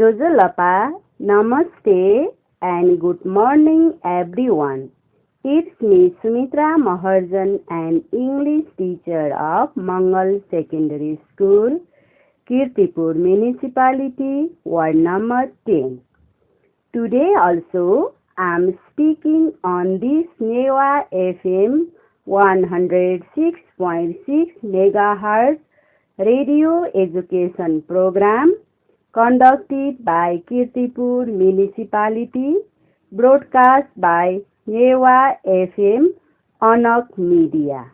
Jojolapa, Namaste and good morning everyone. It's me Sumitra Maharjan, an English teacher of Mangal Secondary School, Kirtipur Municipality, Ward number 10. Today also I'm speaking on this Newa FM 106.6 MHz radio education program conducted by Kirtipur Municipality, broadcast by Newa FM Anak Media.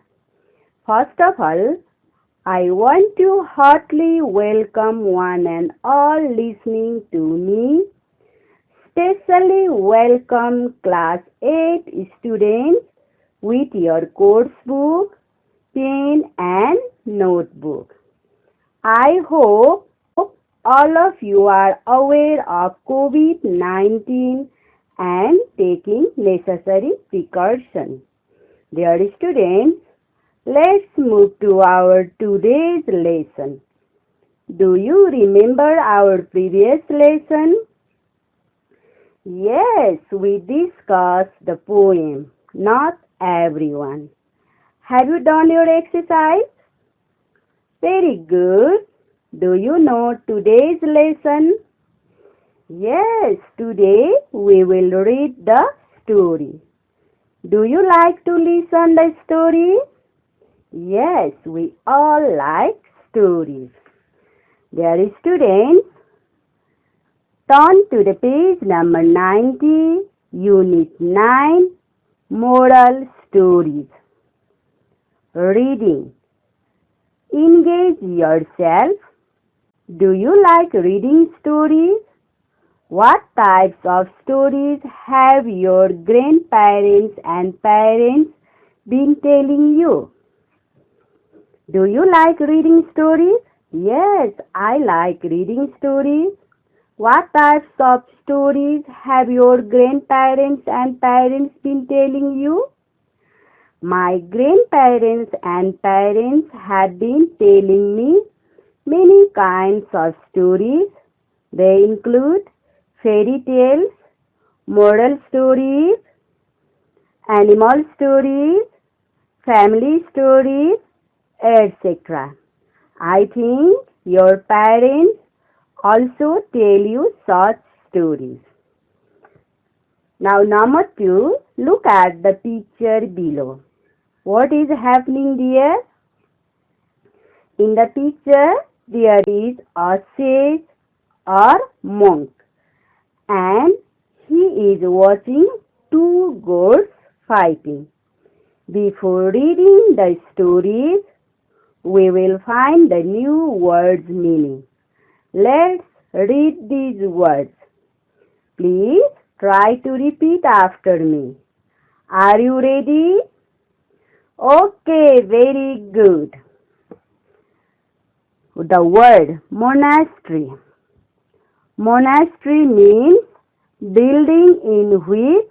First of all, I want to heartily welcome one and all listening to me. Especially welcome class 8 students with your course book, pen and notebook. I hope all of you are aware of COVID-19 and taking necessary precautions. Dear students, let's move to our today's lesson. Do you remember our previous lesson? Yes, we discussed the poem, Not Everyone. Have you done your exercise? Very good. Do you know today's lesson? Yes, today we will read the story. Do you like to listen the story? Yes, we all like stories. Dear students, turn to the page number 90, Unit 9, Moral Stories. Reading. Engage yourself. Do you like reading stories? What types of stories have your grandparents and parents been telling you? Do you like reading stories? Yes, I like reading stories. What types of stories have your grandparents and parents been telling you? My grandparents and parents have been telling me many kinds of stories. They include fairy tales, moral stories, animal stories, family stories, etc. I think your parents also tell you such stories. Now number 2, look at the picture below. What is happening there? In the picture, there is a sage or monk and he is watching two goats fighting. Before reading the stories, we will find the new words' meaning. Let's read these words. Please try to repeat after me. Are you ready? Okay, very good. The word monastery. Monastery means building in which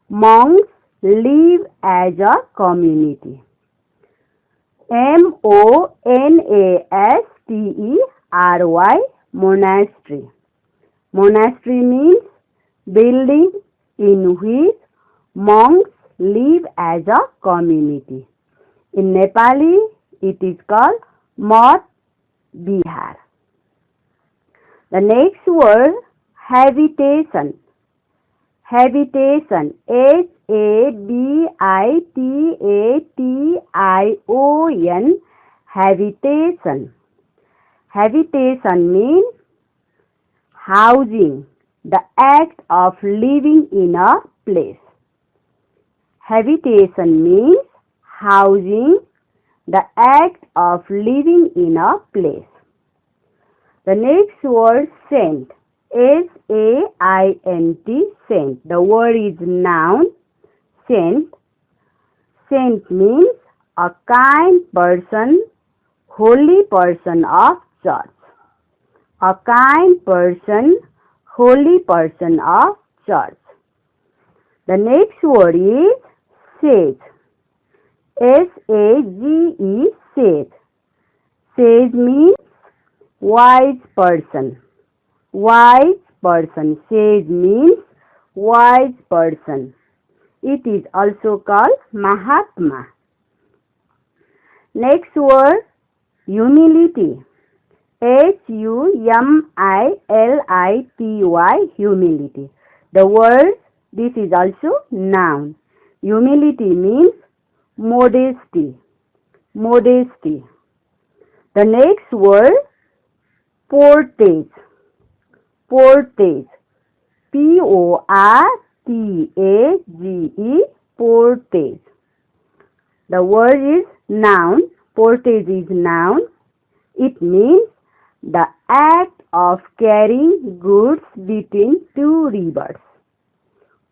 monks live as a community. Monastery, monastery. Monastery means building in which monks live as a community. In Nepali, it is called Mat Bihar. The next word, habitation. Habitation, Habitation, habitation. Habitation means housing, the act of living in a place. Habitation means housing, the act of living in a place. The next word, saint. S-A-I-N-T, saint. The word is noun, saint. Saint means a kind person, holy person of church. A kind person, holy person of church. The next word is sage. S-A-G-E, sage. Sage means wise person. Wise person. Sage means wise person. It is also called Mahatma. Next word, humility. Humility. Humility. The word, this is also noun. Humility means modesty. Modesty. The next word, portage. Portage. Portage. Portage. The word is noun. Portage is noun. It means the act of carrying goods between two rivers.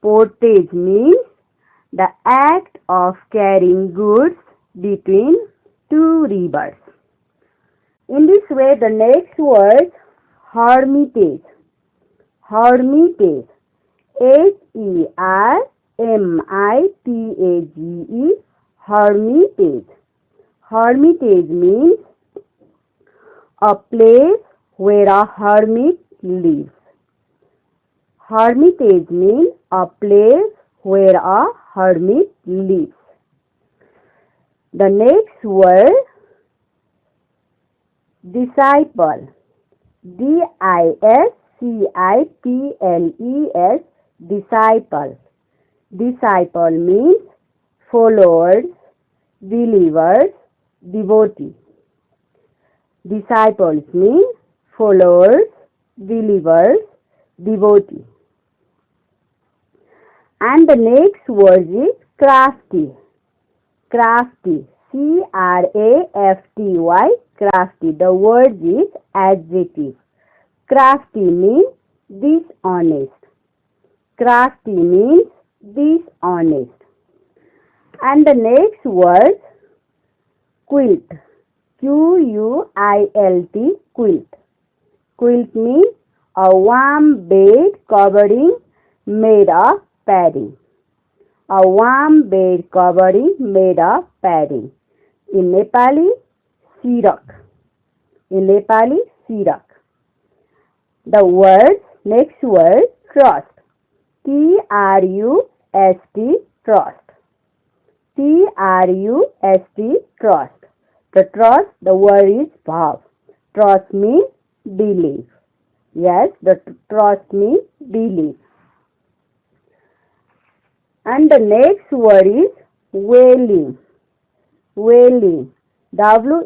Portage means the act of carrying goods between two rivers. In this way, the next word, hermitage. Hermitage. Hermitage. Hermitage. Hermitage means a place where a hermit lives. Hermitage means a place where a hermit lives. The next word, disciple. Disciples. Disciple. Disciple means followers, believers, devotee. Disciples mean followers, believers, devotee. And the next word is crafty. Crafty. Crafty. Crafty. The word is adjective. Crafty means dishonest. Crafty means dishonest. And the next word, quilt. Quilt. Quilt. Quilt means a warm bed covering made of padding. A warm bed covering made of padding. In Nepali, sirak. In Nepali, sirak. The word, next word, trust. Trust. Trust. Trust. The trust, the word is bhav. Trust means belief. Yes, the trust means belief. And the next word is wailing. Wailing. Wailing.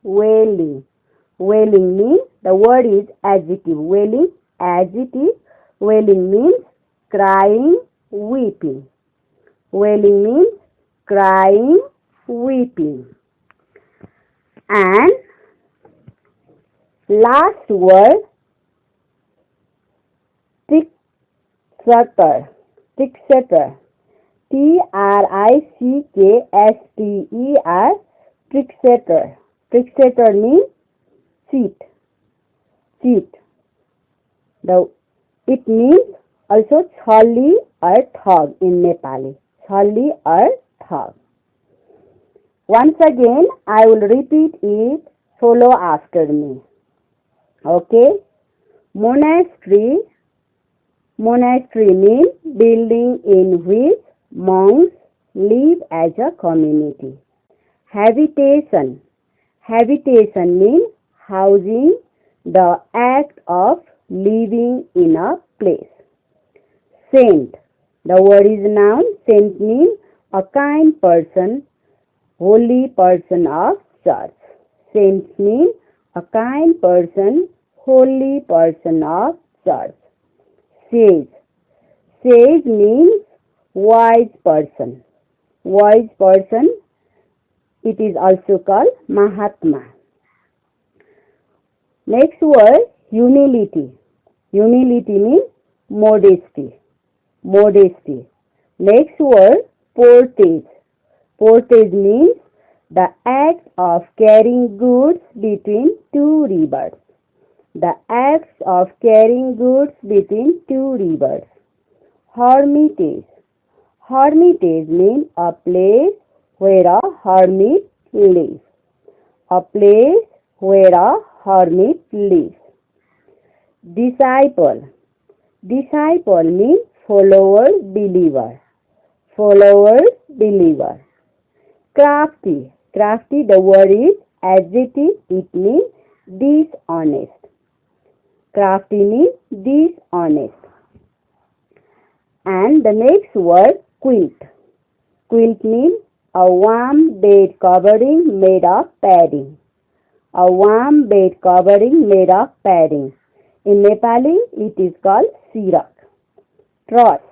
Wailing. Wailing means, the word is adjective. Wailing, adjective. Wailing means crying, weeping. Wailing means crying, weeping. And last word, trickster. Trickster. Trickster. Trickster. Trickster means cheat. Cheat. It means also chhalli or thug in Nepali. Chhalli or thug. Once again, I will repeat it. Follow after me. Okay? Monastery. Monastery means building in which monks live as a community. Habitation. Habitation means housing, the act of living in a place. Saint. The word is noun. Saint means a kind person, holy person of church. Saint means a kind person, holy person of church. Sage. Sage means wise person. Wise person. It is also called Mahatma. Next word, humility. Humility means modesty. Modesty. Next word, portage. Portage means the act of carrying goods between two rivers. The act of carrying goods between two rivers. Hermitage. Hermitage means a place where a hermit lives. A place where a hermit lives. Disciple. Disciple means follower, believer. Follower, believer. Crafty. Crafty, the word is adjective. It means dishonest. Crafty means dishonest. And the next word, quilt. Quilt means a warm bed covering made of padding. A warm bed covering made of padding. In Nepali, it is called sirak. Trust.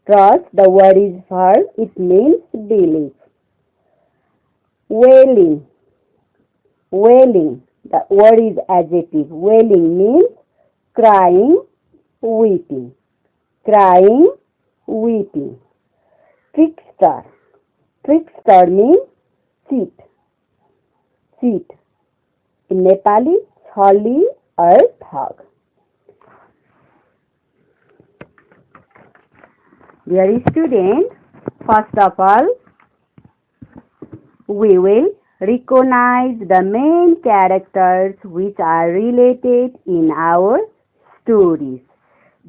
Trust, the word is verb. It means belief. Wailing. Wailing, the word is adjective. Wailing means crying, weeping. Crying, weeping. Trickster. Trickster means cheat. Cheat. In Nepali, chali or thug. Dear student, first of all, we will recognize the main characters which are related in our stories.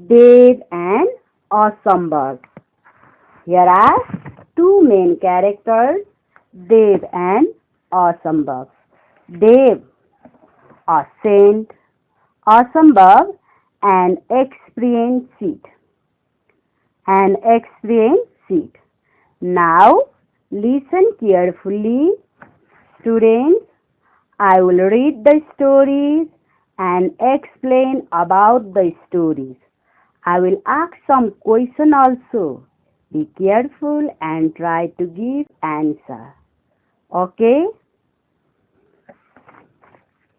Dev and Asambhav. Here are two main characters, Dev and Asambhav. Dev, a saint, Asambhav, an experienced seed. An experienced seed. Now, listen carefully, students. I will read the stories and explain about the stories. I will ask some question also. Be careful and try to give answer. Okay?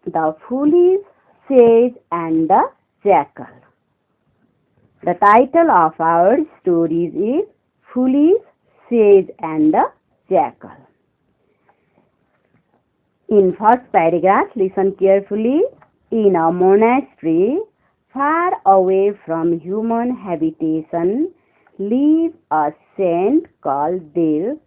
The Foolish Sage and the Jackal. The title of our stories is Foolish Sage and the Jackal. In first paragraph, listen carefully. In a monastery far away from human habitation lived a saint called Dev.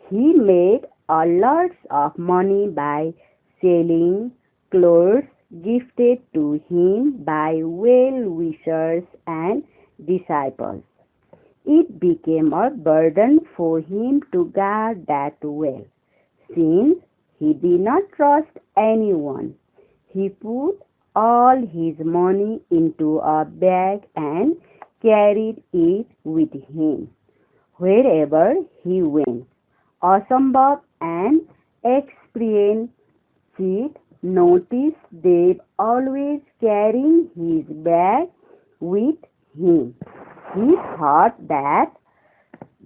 He made a lot of money by selling clothes gifted to him by well-wishers and disciples. It became a burden for him to guard that well. Since he did not trust anyone, he put all his money into a bag and carried it with him wherever he went. Asambhav and experienced noticed Dev always carrying his bag with him. He thought that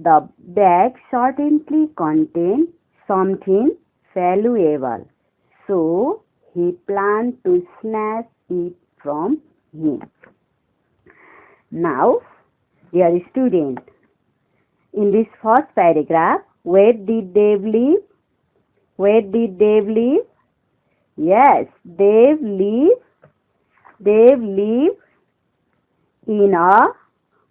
the bag certainly contained something valuable, so he planned to snatch it from him. Now, dear student, in this first paragraph, where did Dev live? Where did Dev live? Yes, Dev lived in a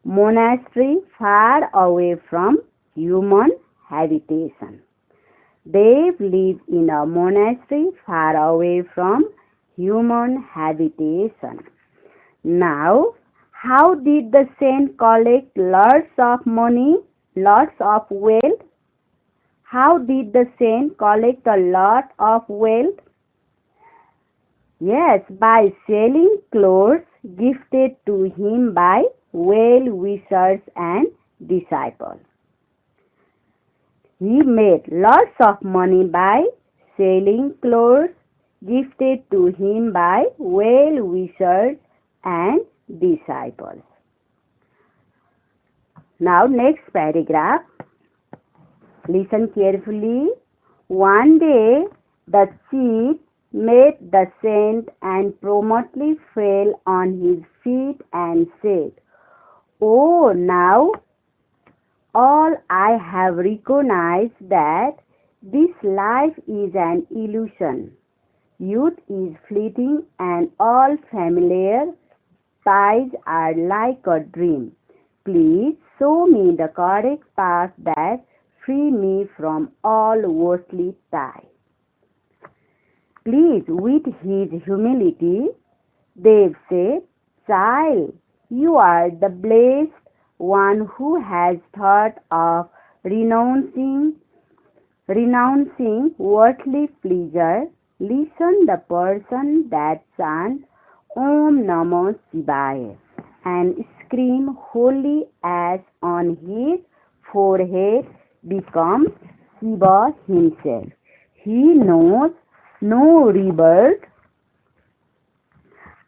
monastery far away from human habitation. Dev lived in a monastery far away from human habitation. Now, how did the saint collect lots of money, lots of wealth? How did the saint collect a lot of wealth? Yes, by selling clothes gifted to him by well-wishers and disciples. He made lots of money by selling clothes gifted to him by well-wishers and disciples. Now, next paragraph. Listen carefully. One day, the chief met the saint and promptly fell on his feet and said, "Oh, now all I have recognized that this life is an illusion. Youth is fleeting and all familiar ties are like a dream. Please show me the correct path that free me from all worldly ties." Pleased with his humility, Dev said, "Child, you are the blessed one who has thought of renouncing worldly pleasure. Listen, the person that chants Om Namo Shivaya and scream holy ash on his forehead becomes Shiva himself. He knows no rebirth.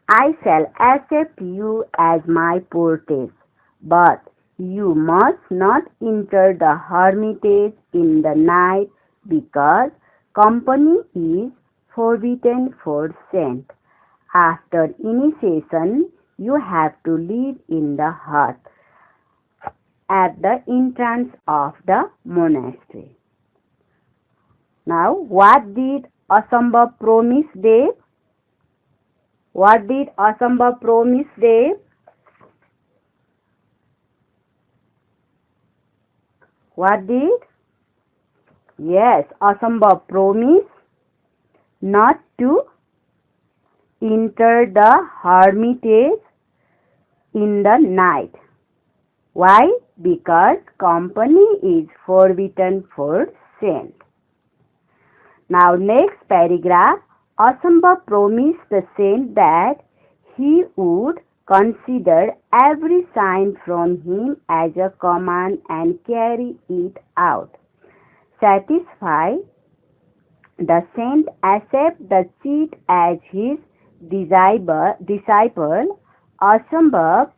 I shall accept you as my portage, but you must not enter the hermitage in the night because company is forbidden for saints. After initiation, you have to live in the hut at the entrance of the monastery." Now, what did Asambhav promise Dev? What did Asambhav promise Dev? What did? Yes, Asambhav promised not to enter the hermitage in the night. Why? Because company is forbidden for saints. Now, next paragraph, Asambhav promised the saint that he would consider every sign from him as a command and carry it out. Satisfied, the saint accepts the cheat as his disciple. Asambhav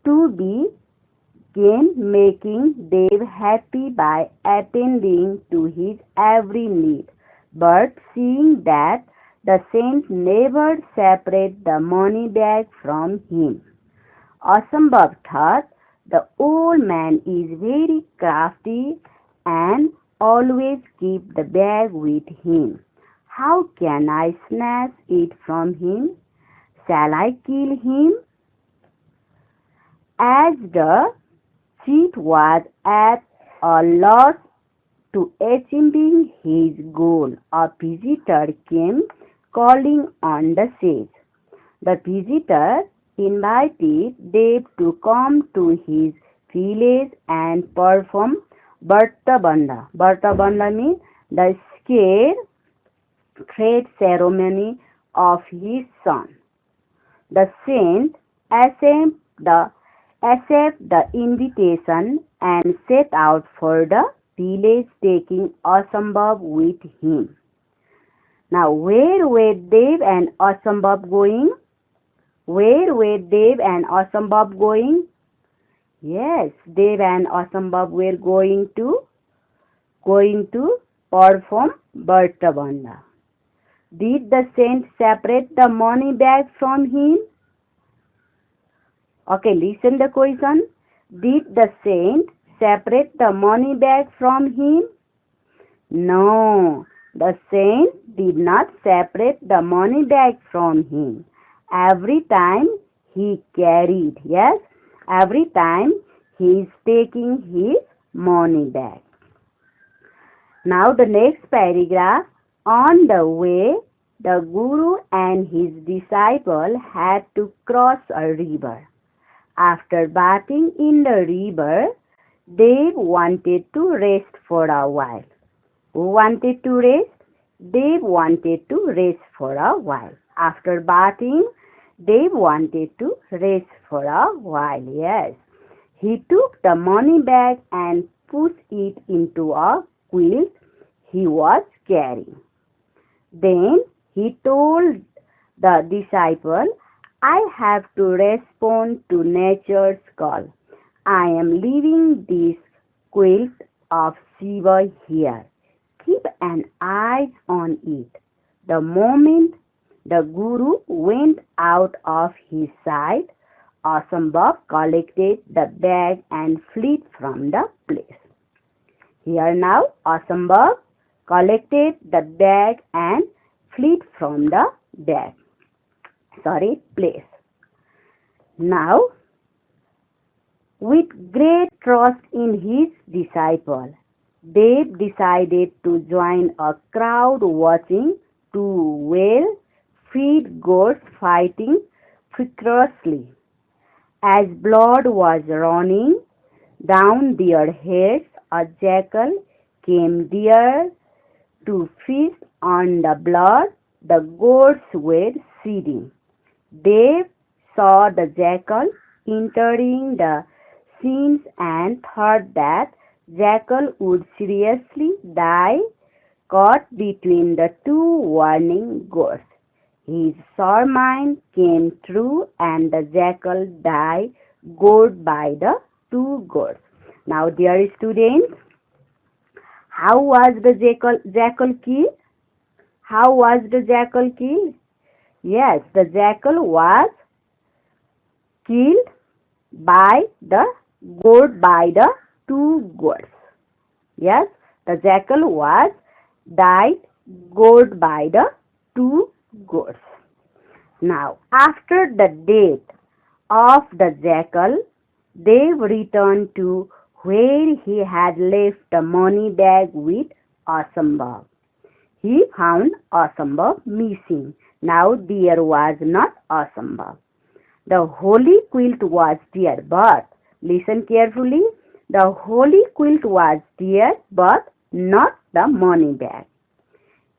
to begin making Dev happy by attending to his every need. But seeing that the saint never separated the money bag from him, Asambhav thought, the old man is very crafty and always keep the bag with him. How can I snatch it from him? Shall I kill him? As the cheat was at a loss to achieving his goal, a visitor came calling on the sage. The visitor invited Dev to come to his village and perform Vartabandha. Vartabandha means the scare trade ceremony of his son. The saint accepted the invitation and set out for the village, taking Asambhav with him. Now, where were Dev and Asambhav going? Where were Dev and Asambhav going? Yes, Dev and Asambhav were going to perform Vartabandha. Did the saint separate the money bag from him? Okay, listen the question. Did the saint separate the money bag from him? No, the saint did not separate the money bag from him. Every time he carried, yes, every time he is taking his money bag. Now the next paragraph. On the way, the Guru and his disciple had to cross a river. After bathing in the river, they wanted to rest for a while. Who wanted to rest? They wanted to rest for a while. After bathing, they wanted to rest for a while. Yes. He took the money bag and put it into a quilt he was carrying. Then he told the disciple, I have to respond to nature's call. I am leaving this quilt of Shiva here. Keep an eye on it. The moment the Guru went out of his sight, Asambhav collected the bag and fled from the place. Here now, Asambhav collected the bag and fled from the place. Now, with great trust in his disciple, Dev decided to join a crowd watching two well-fed goats fighting furiously. As blood was running down their heads, a jackal came there to feast on the blood the goats were shedding. They saw the jackal entering the scene and thought that jackal would seriously die caught between the two warning goats. His surmise came true and the jackal died gored by the two goats. Now, dear students, how was the jackal killed? How was the jackal killed? Yes, the jackal was killed by the two goats. Yes, the jackal was died gored by the two goats. Now, after the death of the jackal, they returned to where he had left the money bag with Asambhav. He found Asambhav missing. Now there was not Asambhav. The holy quilt was there, but listen carefully. The holy quilt was there, but not the money bag.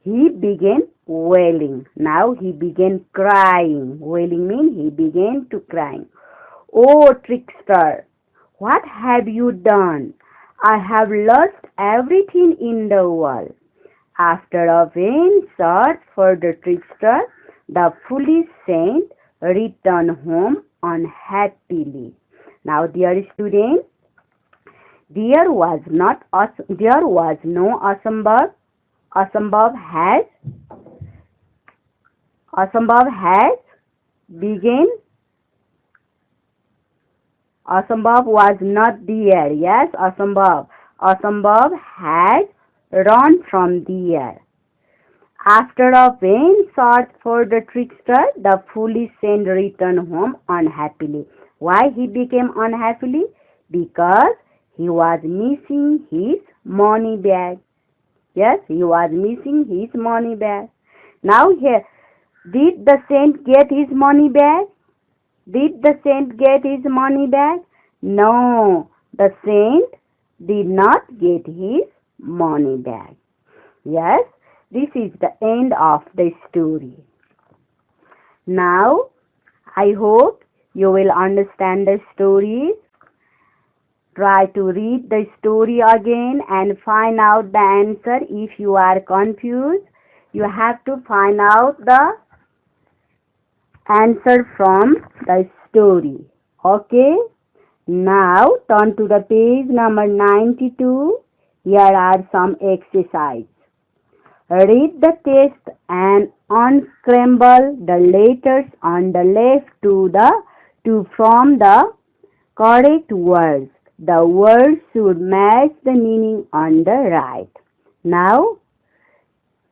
He began wailing. Now he began crying. Wailing means he began to cry. Oh, trickster, what have you done? I have lost everything in the world. After a vain search for the trickster, the foolish saint returned home unhappily. Now, dear students, there was no Asambhav. Asambhav has begun. Asambhav was not there. Yes, Asambhav had run from there. After a vain search for the trickster, the foolish saint returned home unhappily. Why he became unhappily? Because he was missing his money bag. Yes, he was missing his money bag. Now here, did the saint get his money bag? Did the saint get his money bag? No, the saint did not get his money bag. Yes, this is the end of the story. Now, I hope you will understand the story. Try to read the story again and find out the answer. If you are confused, you have to find out the answer from the story. Okay? Now, turn to the page number 92. Here are some exercises. Read the text and unscramble the letters on the left to form the correct words. The words should match the meaning on the right. Now,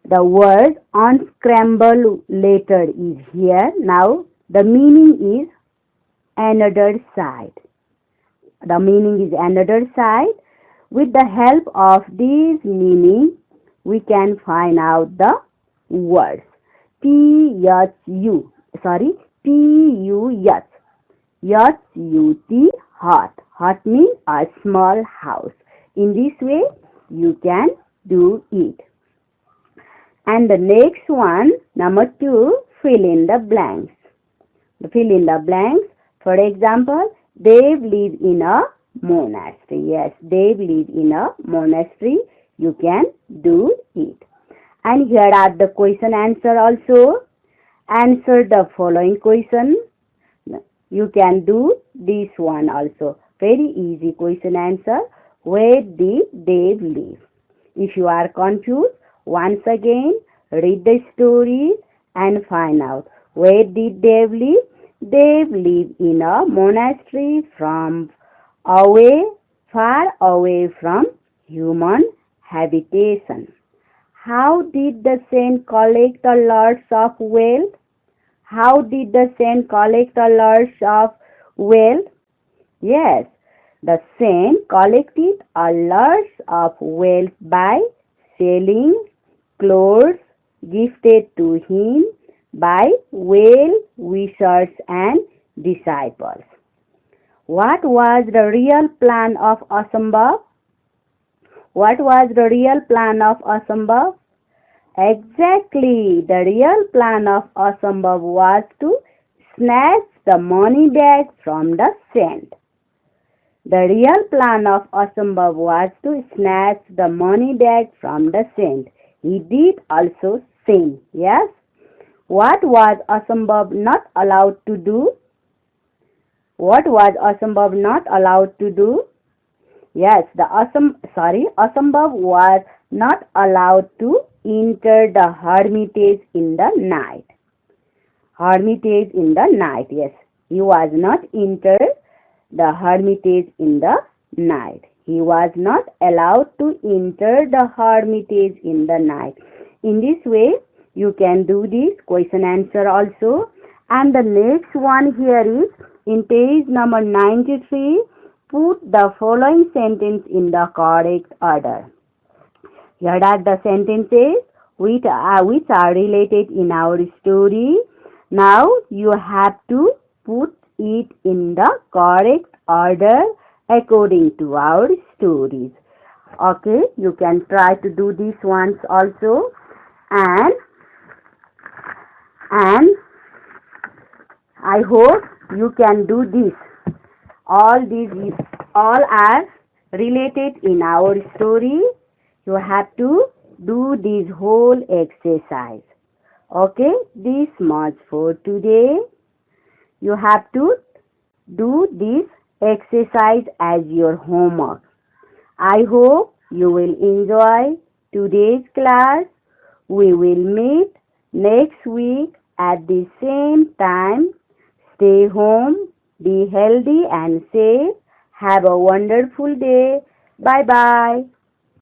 the word unscramble letter is here. Now, the meaning is another side. The meaning is another side. With the help of this meaning, we can find out the words. P-U-S, H-U-T, hut. Hut means a small house. In this way, you can do it. And the next one, number 2, fill in the blanks. Fill in the blanks. For example, Dave lives in a monastery. Yes, Dave lives in a monastery. You can do it. And here are the question answer also. Answer the following question. You can do this one also. Very easy question answer. Where did Dave live? If you are confused, once again, read the story and find out. Where did Dave live? Dave lived in a monastery far away from human habitation. How did the saint collect a lot of wealth? How did the saint collect a lot of wealth? Yes, the saint collected a lot of wealth by selling clothes, gifted to him by well-wishers and disciples. What was the real plan of Asambhav? What was the real plan of Asambhav? Exactly, the real plan of Asambhav was to snatch the money bag from the saint. The real plan of Asambhav was to snatch the money bag from the saint. He did also sin. Yes? What was Asambhav not allowed to do? What was Asambhav not allowed to do? Yes, Asambhav was not allowed to enter the hermitage in the night. Hermitage in the night, yes. He was not entered the hermitage in the night. He was not allowed to enter the hermitage in the night. In this way, you can do this question answer also. And the next one here is, in page number 93, put the following sentence in the correct order. Here are the sentences which are related in our story. Now you have to put it in the correct order according to our stories. Okay, you can try to do these ones also. And I hope you can do this. All are related in our story. You have to do this whole exercise. Okay, this much for today. You have to do this exercise as your homework. I hope you will enjoy today's class. We will meet next week at the same time. Stay home, be healthy and safe. Have a wonderful day. Bye-bye.